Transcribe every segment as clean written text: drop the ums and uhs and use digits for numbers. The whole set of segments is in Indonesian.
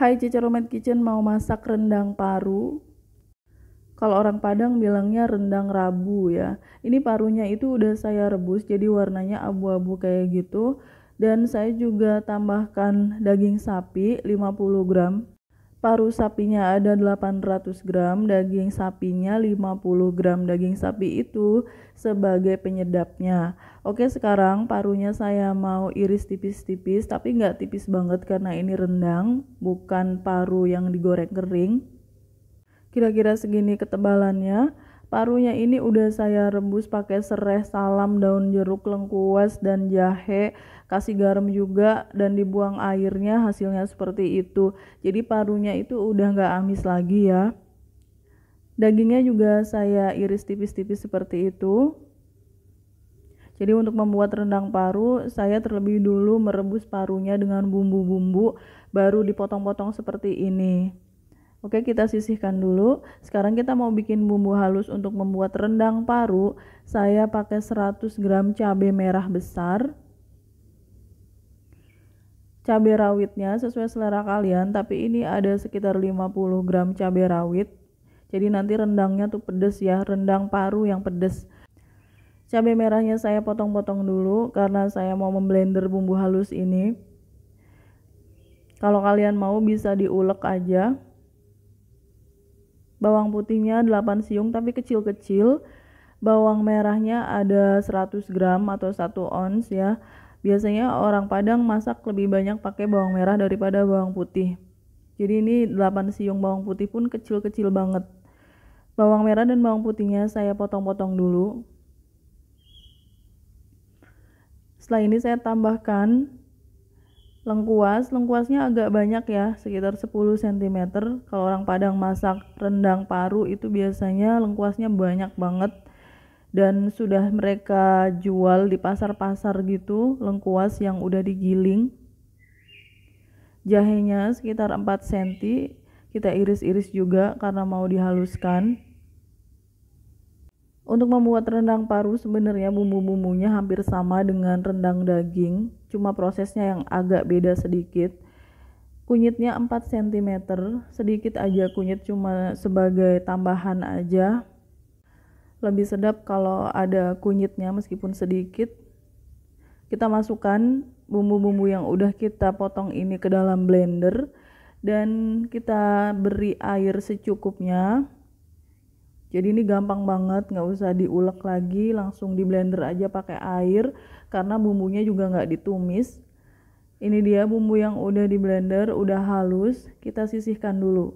Hai Cica Romet Kitchen, mau masak rendang paru. Kalau orang Padang bilangnya rendang rabu ya. Ini parunya itu udah saya rebus jadi warnanya abu-abu kayak gitu. Dan saya juga tambahkan daging sapi 50 gram. Paru sapinya ada 800 gram, daging sapinya 50 gram. Daging sapi itu sebagai penyedapnya. Oke, sekarang parunya saya mau iris tipis-tipis, tapi nggak tipis banget karena ini rendang, bukan paru yang digoreng kering. Kira-kira segini ketebalannya. Parunya ini udah saya rebus pakai serai, salam, daun jeruk, lengkuas, dan jahe. Kasih garam juga dan dibuang airnya, hasilnya seperti itu. Jadi parunya itu udah nggak amis lagi ya. Dagingnya juga saya iris tipis-tipis seperti itu. Jadi untuk membuat rendang paru, saya terlebih dulu merebus parunya dengan bumbu-bumbu, baru dipotong-potong seperti ini. Oke, kita sisihkan dulu. Sekarang kita mau bikin bumbu halus untuk membuat rendang paru. Saya pakai 100 gram cabai merah besar. Cabai rawitnya sesuai selera kalian, tapi ini ada sekitar 50 gram cabai rawit. Jadi nanti rendangnya tuh pedes ya, rendang paru yang pedes. Cabai merahnya saya potong-potong dulu karena saya mau memblender bumbu halus ini. Kalau kalian mau bisa diulek aja. Bawang putihnya 8 siung tapi kecil-kecil. Bawang merahnya ada 100 gram atau 1 ons ya. Biasanya orang Padang masak lebih banyak pakai bawang merah daripada bawang putih. Jadi ini 8 siung bawang putih pun kecil-kecil banget. Bawang merah dan bawang putihnya saya potong-potong dulu. Setelah ini saya tambahkan lengkuas. Lengkuasnya agak banyak ya, sekitar 10 cm. Kalau orang Padang masak rendang paru itu biasanya lengkuasnya banyak banget. Dan sudah mereka jual di pasar-pasar gitu, lengkuas yang udah digiling. Jahenya sekitar 4 cm. Kita iris-iris juga karena mau dihaluskan. Untuk membuat rendang paru sebenarnya bumbu-bumbunya hampir sama dengan rendang daging, cuma prosesnya yang agak beda sedikit. Kunyitnya 4 cm, sedikit aja kunyit, cuma sebagai tambahan aja. Lebih sedap kalau ada kunyitnya meskipun sedikit. Kita masukkan bumbu-bumbu yang udah kita potong ini ke dalam blender dan kita beri air secukupnya. Jadi ini gampang banget, nggak usah diulek lagi, langsung di blender aja pakai air karena bumbunya juga nggak ditumis. Ini dia bumbu yang udah di blender, udah halus, kita sisihkan dulu.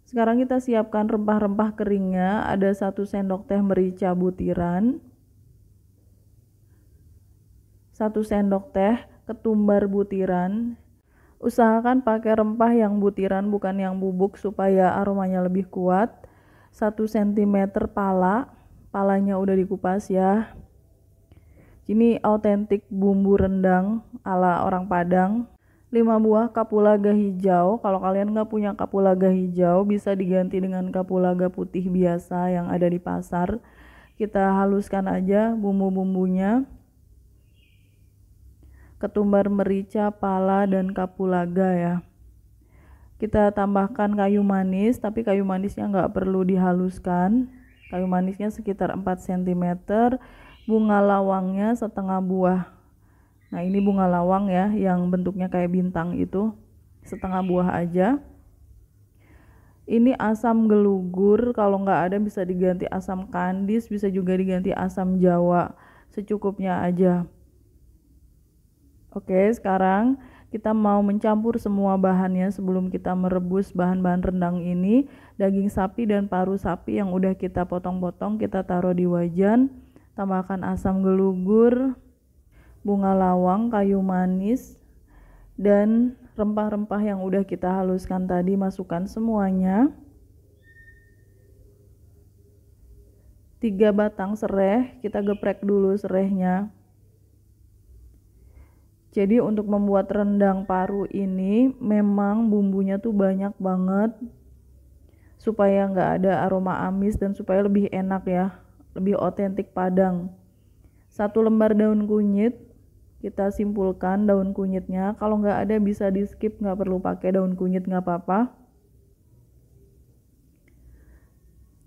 Sekarang kita siapkan rempah-rempah keringnya, ada 1 sendok teh merica butiran, 1 sendok teh ketumbar butiran. Usahakan pakai rempah yang butiran bukan yang bubuk supaya aromanya lebih kuat. 1 cm palanya udah dikupas ya. Ini autentik bumbu rendang ala orang Padang. 5 buah kapulaga hijau. Kalau kalian nggak punya kapulaga hijau bisa diganti dengan kapulaga putih biasa yang ada di pasar. Kita haluskan aja bumbu-bumbunya. Ketumbar merica, pala, dan kapulaga ya. Kita tambahkan kayu manis, tapi kayu manisnya nggak perlu dihaluskan. Kayu manisnya sekitar 4 cm. Bunga lawangnya setengah buah. Nah ini bunga lawang ya, yang bentuknya kayak bintang itu, setengah buah aja. Ini asam gelugur, kalau nggak ada bisa diganti asam kandis, bisa juga diganti asam jawa, secukupnya aja. Oke, sekarang kita mau mencampur semua bahannya sebelum kita merebus bahan-bahan rendang ini. Daging sapi dan paru sapi yang udah kita potong-potong kita taruh di wajan. Tambahkan asam gelugur, bunga lawang, kayu manis, dan rempah-rempah yang udah kita haluskan tadi, masukkan semuanya. 3 batang serai, kita geprek dulu serainya. Jadi untuk membuat rendang paru ini memang bumbunya tuh banyak banget supaya nggak ada aroma amis dan supaya lebih enak ya, lebih otentik Padang. 1 lembar daun kunyit kita simpulkan daun kunyitnya. Kalau nggak ada bisa di skip, nggak perlu pakai daun kunyit, nggak apa-apa.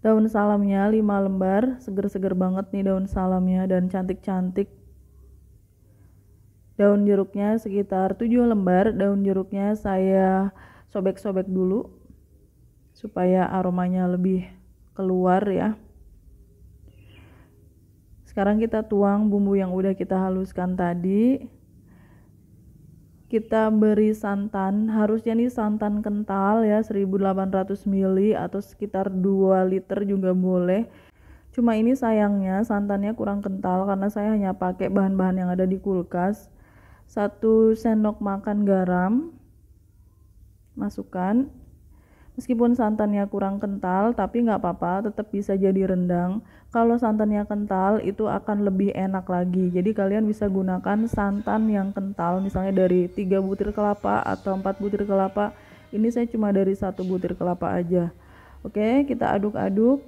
Daun salamnya 5 lembar, seger-seger banget nih daun salamnya dan cantik-cantik. Daun jeruknya sekitar 7 lembar. Daun jeruknya saya sobek-sobek dulu supaya aromanya lebih keluar ya. Sekarang kita tuang bumbu yang udah kita haluskan tadi. Kita beri santan, harusnya nih santan kental ya, 1800 ml atau sekitar 2 liter juga boleh. Cuma ini sayangnya santannya kurang kental karena saya hanya pakai bahan-bahan yang ada di kulkas. 1 sendok makan garam masukkan. Meskipun santannya kurang kental, tapi nggak apa-apa, tetap bisa jadi rendang. Kalau santannya kental, itu akan lebih enak lagi. Jadi kalian bisa gunakan santan yang kental, misalnya dari 3 butir kelapa atau 4 butir kelapa. Ini saya cuma dari 1 butir kelapa aja. Oke, kita aduk-aduk.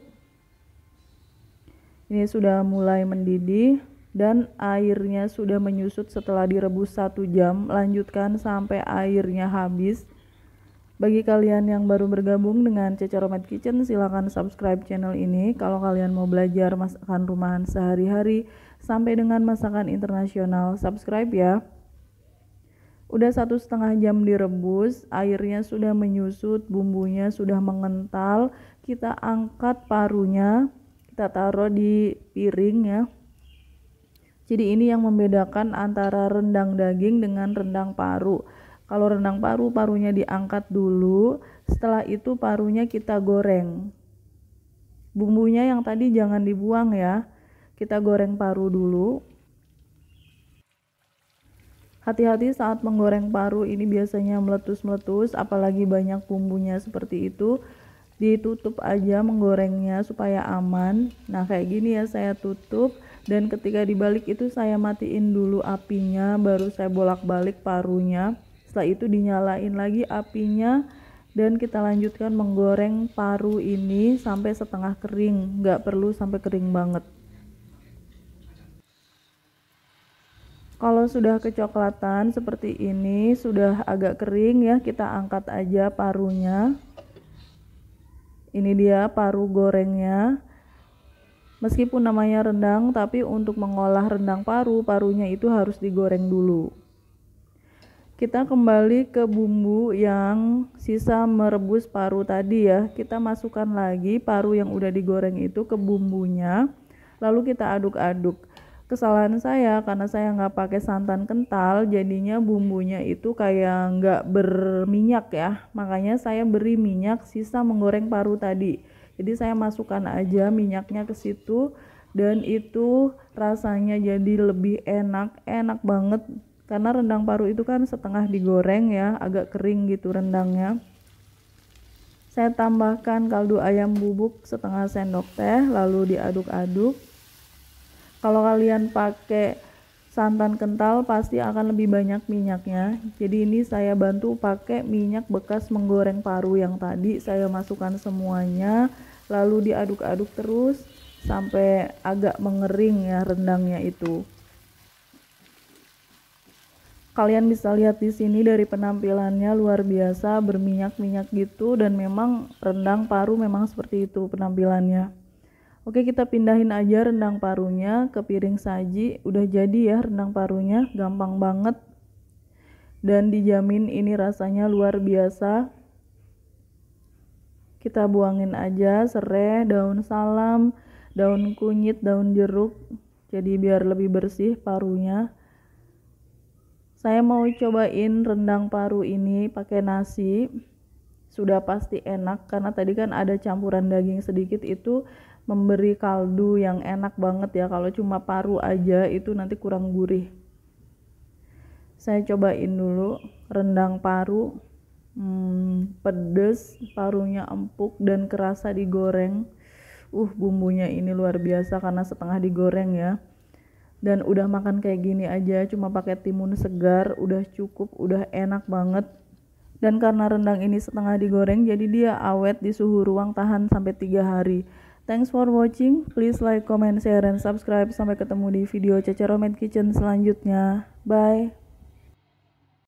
Ini sudah mulai mendidih dan airnya sudah menyusut setelah direbus 1 jam. Lanjutkan sampai airnya habis. Bagi kalian yang baru bergabung dengan Ceca Romad Kitchen, silahkan subscribe channel ini. Kalau kalian mau belajar masakan rumahan sehari-hari sampai dengan masakan internasional, subscribe ya. Udah 1,5 jam direbus, airnya sudah menyusut, bumbunya sudah mengental. Kita angkat parunya, kita taruh di piring ya. Jadi ini yang membedakan antara rendang daging dengan rendang paru. Kalau rendang paru, parunya diangkat dulu, setelah itu parunya kita goreng. Bumbunya yang tadi jangan dibuang ya, kita goreng paru dulu. Hati-hati saat menggoreng paru, ini biasanya meletus-meletus, apalagi banyak bumbunya seperti itu. Ditutup aja menggorengnya supaya aman. Nah kayak gini ya, saya tutup, dan ketika dibalik itu saya matiin dulu apinya, baru saya bolak-balik parunya. Setelah itu dinyalain lagi apinya dan kita lanjutkan menggoreng paru ini sampai setengah kering, nggak perlu sampai kering banget. Kalau sudah kecoklatan seperti ini, sudah agak kering ya, kita angkat aja parunya. Ini dia paru gorengnya. Meskipun namanya rendang, tapi untuk mengolah rendang paru, parunya itu harus digoreng dulu. Kita kembali ke bumbu yang sisa merebus paru tadi ya. Kita masukkan lagi paru yang udah digoreng itu ke bumbunya. Lalu kita aduk-aduk. Kesalahan saya karena saya nggak pakai santan kental, jadinya bumbunya itu kayak nggak berminyak ya. Makanya saya beri minyak sisa menggoreng paru tadi. Jadi saya masukkan aja minyaknya ke situ dan itu rasanya jadi lebih enak banget. Karena rendang paru itu kan setengah digoreng ya, agak kering gitu rendangnya. Saya tambahkan kaldu ayam bubuk setengah sendok teh, lalu diaduk-aduk. Kalau kalian pakai santan kental pasti akan lebih banyak minyaknya. Jadi ini saya bantu pakai minyak bekas menggoreng paru yang tadi. Saya masukkan semuanya, lalu diaduk-aduk terus sampai agak mengering ya rendangnya itu. Kalian bisa lihat di sini dari penampilannya luar biasa, berminyak-minyak gitu, dan memang rendang paru memang seperti itu penampilannya. Oke, kita pindahin aja rendang parunya ke piring saji. Udah jadi ya rendang parunya, gampang banget. Dan dijamin ini rasanya luar biasa. Kita buangin aja serai, daun salam, daun kunyit, daun jeruk. Jadi biar lebih bersih parunya. Saya mau cobain rendang paru ini pakai nasi. Sudah pasti enak karena tadi kan ada campuran daging sedikit, itu memberi kaldu yang enak banget ya. Kalau cuma paru aja itu nanti kurang gurih. Saya cobain dulu rendang paru. Pedes, parunya empuk dan kerasa digoreng. Bumbunya ini luar biasa karena setengah digoreng ya. Dan udah makan kayak gini aja cuma pakai timun segar udah cukup, udah enak banget. Dan karena rendang ini setengah digoreng, jadi dia awet di suhu ruang, tahan sampai 3 hari. Thanks for watching. Please like, comment, share, and subscribe. Sampai ketemu di video Cece Romet Kitchen selanjutnya. Bye.